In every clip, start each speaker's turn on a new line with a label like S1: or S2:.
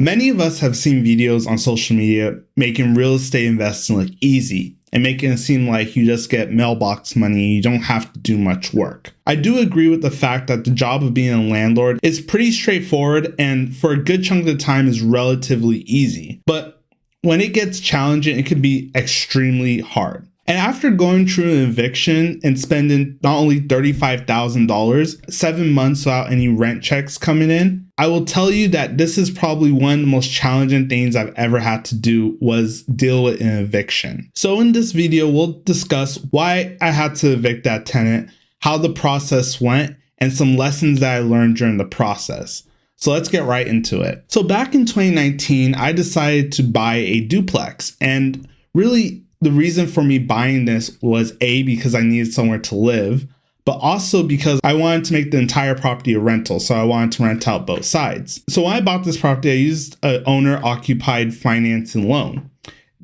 S1: Many of us have seen videos on social media making real estate investing look easy and making it seem like you just get mailbox money and you don't have to do much work. I do agree with the fact that the job of being a landlord is pretty straightforward and for a good chunk of the time is relatively easy. But when it gets challenging, it can be extremely hard. And after going through an eviction and spending not only $35,000, 7 months without any rent checks coming in, I will tell you that this is probably one of the most challenging things I've ever had to do was deal with an eviction. So in this video, we'll discuss why I had to evict that tenant, how the process went, and some lessons that I learned during the process. So let's get right into it. So back in 2019, I decided to buy a duplex, and really the reason for me buying this was A, because I needed somewhere to live, but also because I wanted to make the entire property a rental. So I wanted to rent out both sides. So when I bought this property, I used an owner-occupied financing loan.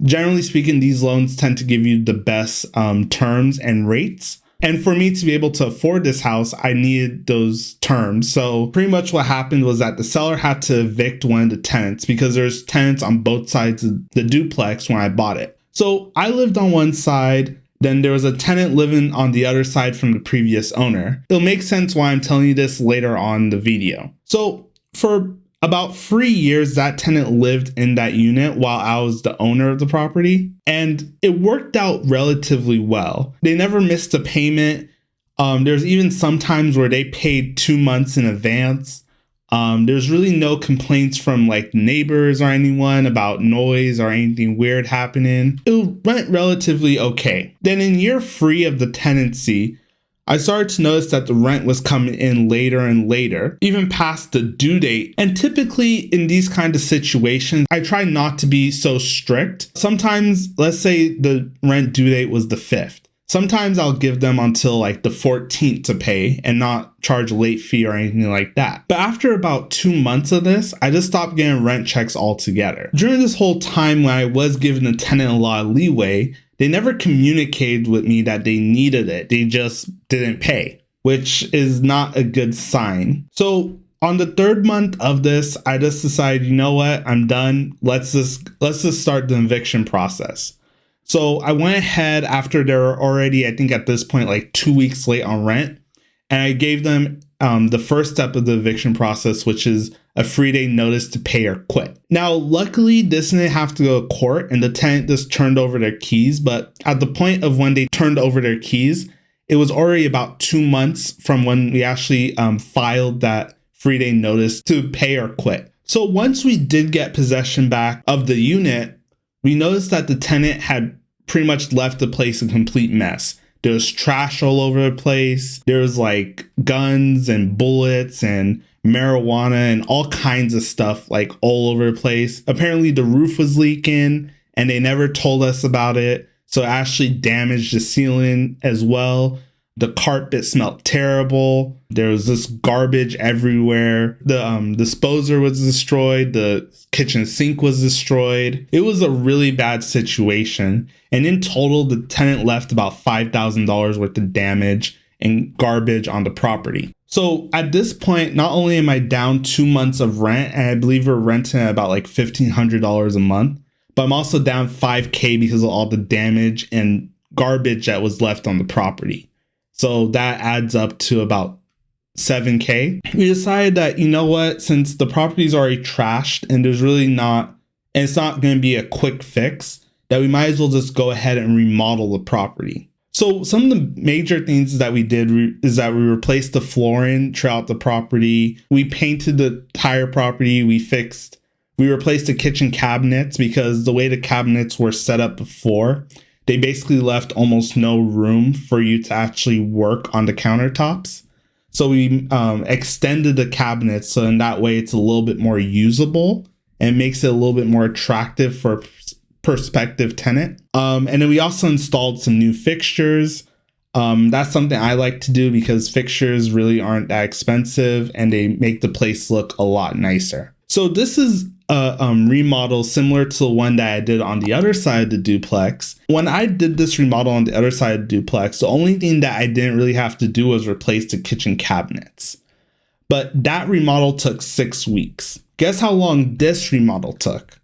S1: Generally speaking, these loans tend to give you the best terms and rates. And for me to be able to afford this house, I needed those terms. So pretty much what happened was that the seller had to evict one of the tenants because there's tenants on both sides of the duplex when I bought it. So I lived on one side, then there was a tenant living on the other side from the previous owner. It'll make sense why I'm telling you this later on in the video. So for about 3 years, that tenant lived in that unit while I was the owner of the property, and it worked out relatively well. They never missed a payment. There's even some times where they paid 2 months in advance. There's really no complaints from like neighbors or anyone about noise or anything weird happening. It went relatively okay. Then in year 3 of the tenancy, I started to notice that the rent was coming in later and later, even past the due date. And typically in these kind of situations, I try not to be so strict. Sometimes, let's say the rent due date was the 5th. Sometimes I'll give them until like the 14th to pay and not charge a late fee or anything like that. But after about 2 months of this, I just stopped getting rent checks altogether. During this whole time when I was giving the tenant a lot of leeway, they never communicated with me that they needed it. They just didn't pay, which is not a good sign. So on the 3rd month of this, I just decided, you know what, I'm done. Let's just start the eviction process. So I went ahead after they were already, I think at this point, like 2 weeks late on rent. And I gave them the first step of the eviction process, which is a 3-day notice to pay or quit. Now, luckily, this didn't have to go to court and the tenant just turned over their keys. But at the point of when they turned over their keys, it was already about 2 months from when we actually filed that 3-day notice to pay or quit. So once we did get possession back of the unit, we noticed that the tenant had pretty much left the place a complete mess. There was trash all over the place. There was like guns and bullets and marijuana and all kinds of stuff like all over the place. Apparently the roof was leaking and they never told us about it. So it actually damaged the ceiling as well. The carpet smelled terrible. There was this garbage everywhere. The disposer was destroyed. The kitchen sink was destroyed. It was a really bad situation. And in total, the tenant left about $5,000 worth of damage and garbage on the property. So at this point, not only am I down 2 months of rent, and I believe we're renting at about like $1,500 a month, but I'm also down $5,000 because of all the damage and garbage that was left on the property. So that adds up to about $7,000. We decided that, you know what, since the property's already trashed and there's really not, and it's not going to be a quick fix, that we might as well just go ahead and remodel the property. So some of the major things that we did is that we replaced the flooring throughout the property. We painted the entire property. We replaced the kitchen cabinets because the way the cabinets were set up before, they basically left almost no room for you to actually work on the countertops. So we extended the cabinets so in that way it's a little bit more usable and makes it a little bit more attractive for a prospective tenant. And then we also installed some new fixtures. That's something I like to do because fixtures really aren't that expensive and they make the place look a lot nicer. So this is a remodel similar to the one that I did on the other side of the duplex. When I did this remodel on the other side of the duplex, the only thing that I didn't really have to do was replace the kitchen cabinets. But that remodel took 6 weeks. Guess how long this remodel took?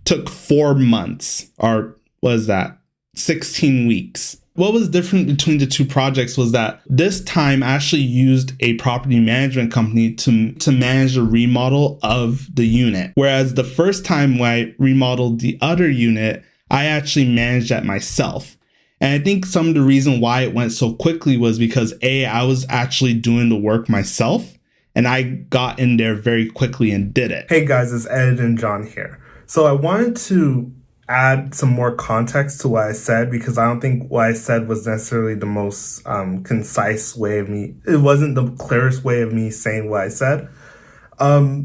S1: Took 4 months, or was that 16 weeks? What was different between the two projects was that this time I actually used a property management company to manage the remodel of the unit. Whereas the first time when I remodeled the other unit, I actually managed that myself. And I think some of the reason why it went so quickly was because I was actually doing the work myself, and I got in there very quickly and did it. Hey guys, it's Ed and John here. So I wanted to add some more context to what I said, because I don't think what I said was necessarily the most concise way of me. It wasn't the clearest way of me saying what I said.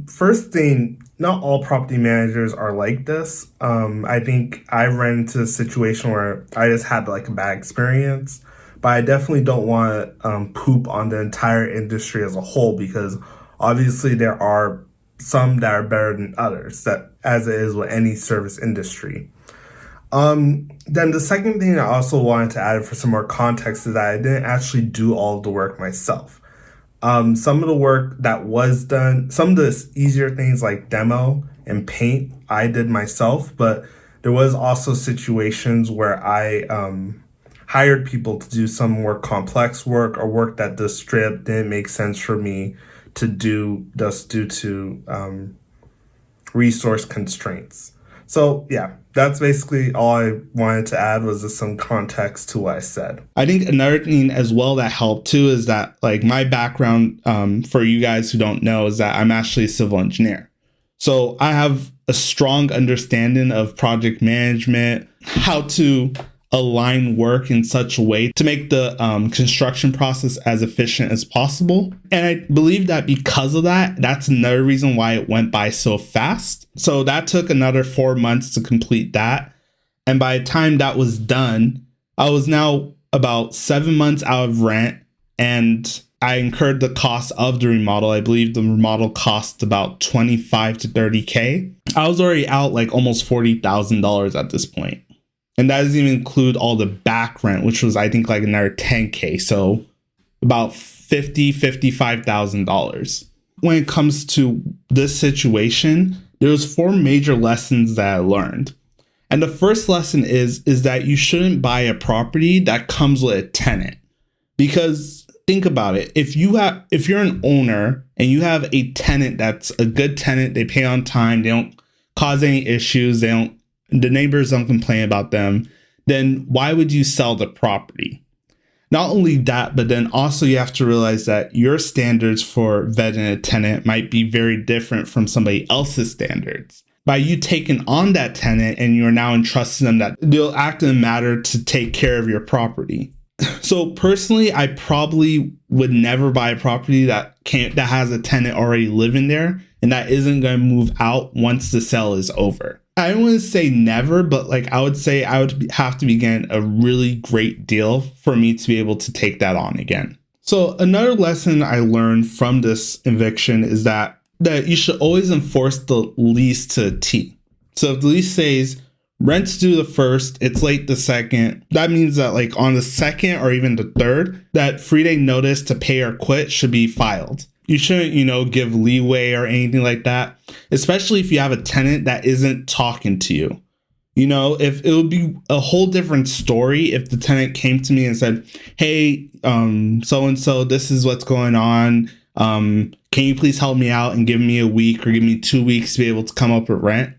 S1: First thing, not all property managers are like this. I think I ran into a situation where I just had like a bad experience, but I definitely don't want to poop on the entire industry as a whole, because obviously there are some that are better than others, that as it is with any service industry. Then the second thing I also wanted to add for some more context is that I didn't actually do all of the work myself. Some of the work that was done, some of the easier things like demo and paint, I did myself, but there was also situations where I hired people to do some more complex work, or work that the strip didn't make sense for me to do just due to resource constraints. So yeah, that's basically all I wanted to add, was just some context to what I said. I think another thing as well that helped too is that, like, my background, for you guys who don't know, is that I'm actually a civil engineer. So I have a strong understanding of project management, how to align work in such a way to make the construction process as efficient as possible. And I believe that because of that, that's another reason why it went by so fast. So that took another 4 months to complete that. And by the time that was done, I was now about 7 months out of rent, and I incurred the cost of the remodel. I believe the remodel cost about 25 to 30K. I was already out like almost $40,000 at this point. And that doesn't even include all the back rent, which was, I think, like another 10K. So about $55,000. When it comes to this situation, there was 4 major lessons that I learned. And the first lesson is that you shouldn't buy a property that comes with a tenant. Because think about it. If you're an owner and you have a tenant that's a good tenant, they pay on time, they don't cause any issues, the neighbors don't complain about them, then why would you sell the property? Not only that, but then also you have to realize that your standards for vetting a tenant might be very different from somebody else's standards. By you taking on that tenant and you're now entrusting them that they'll act in a manner to take care of your property. So personally, I probably would never buy a property that has a tenant already living there and that isn't going to move out once the sale is over. I don't want to say never, but like I would say I would have to be getting a really great deal for me to be able to take that on again. So another lesson I learned from this eviction is that you should always enforce the lease to a T. So if the lease says rent's due the 1st, it's late the 2nd, that means that like on the 2nd or even the 3rd, that 3-day notice to pay or quit should be filed. You shouldn't, give leeway or anything like that, especially if you have a tenant that isn't talking to you. If it would be a whole different story if the tenant came to me and said, hey, so-and-so, this is what's going on. Can you please help me out and give me a week or give me 2 weeks to be able to come up with rent?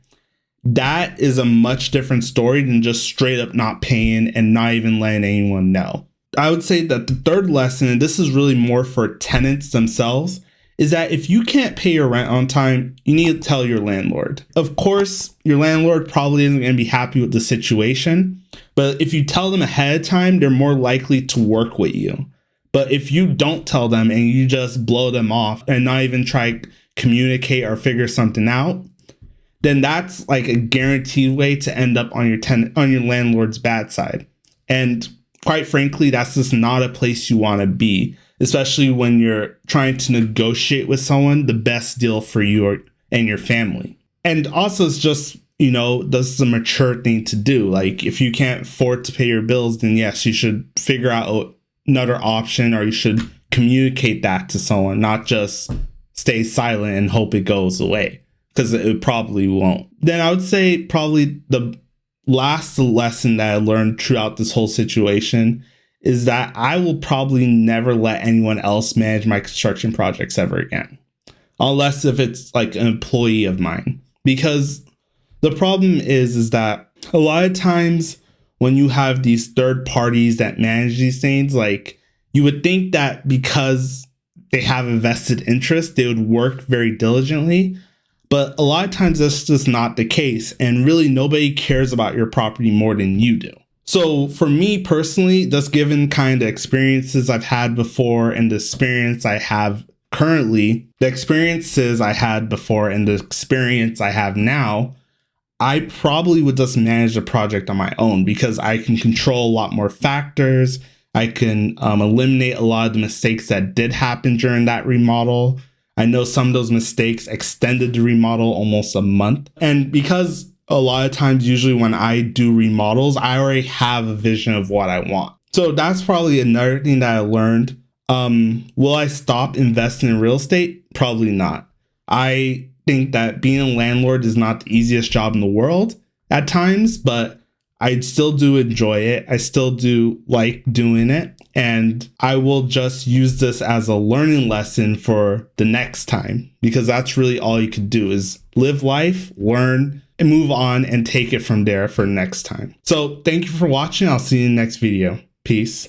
S1: That is a much different story than just straight up not paying and not even letting anyone know. I would say that the third lesson, and this is really more for tenants themselves, is that if you can't pay your rent on time, you need to tell your landlord. Of course, your landlord probably isn't going to be happy with the situation, but if you tell them ahead of time, they're more likely to work with you. But if you don't tell them and you just blow them off and not even try to communicate or figure something out, then that's like a guaranteed way to end up on your landlord's bad side. And quite frankly, that's just not a place you want to be, especially when you're trying to negotiate with someone the best deal for you and your family. And also, it's just, this is a mature thing to do. Like, if you can't afford to pay your bills, then yes, you should figure out another option, or you should communicate that to someone, not just stay silent and hope it goes away. because it probably won't. Then I would say probably the last lesson that I learned throughout this whole situation is that I will probably never let anyone else manage my construction projects ever again, unless if it's like an employee of mine. Because the problem is that a lot of times when you have these third parties that manage these things, like, you would think that because they have a vested interest, they would work very diligently. But a lot of times that's just not the case. And really nobody cares about your property more than you do. So for me personally, just given kind of experiences I've had before and the experience I have currently, the experiences I had before and the experience I have now, I probably would just manage the project on my own because I can control a lot more factors. I can eliminate a lot of the mistakes that did happen during that remodel. I know some of those mistakes extended the remodel almost a month. And because a lot of times, usually when I do remodels, I already have a vision of what I want. So that's probably another thing that I learned. Will I stop investing in real estate? Probably not. I think that being a landlord is not the easiest job in the world at times, but I still do enjoy it. I still do like doing it. And I will just use this as a learning lesson for the next time, because that's really all you could do is live life, learn, and move on and take it from there for next time. So thank you for watching. I'll see you in the next video. Peace.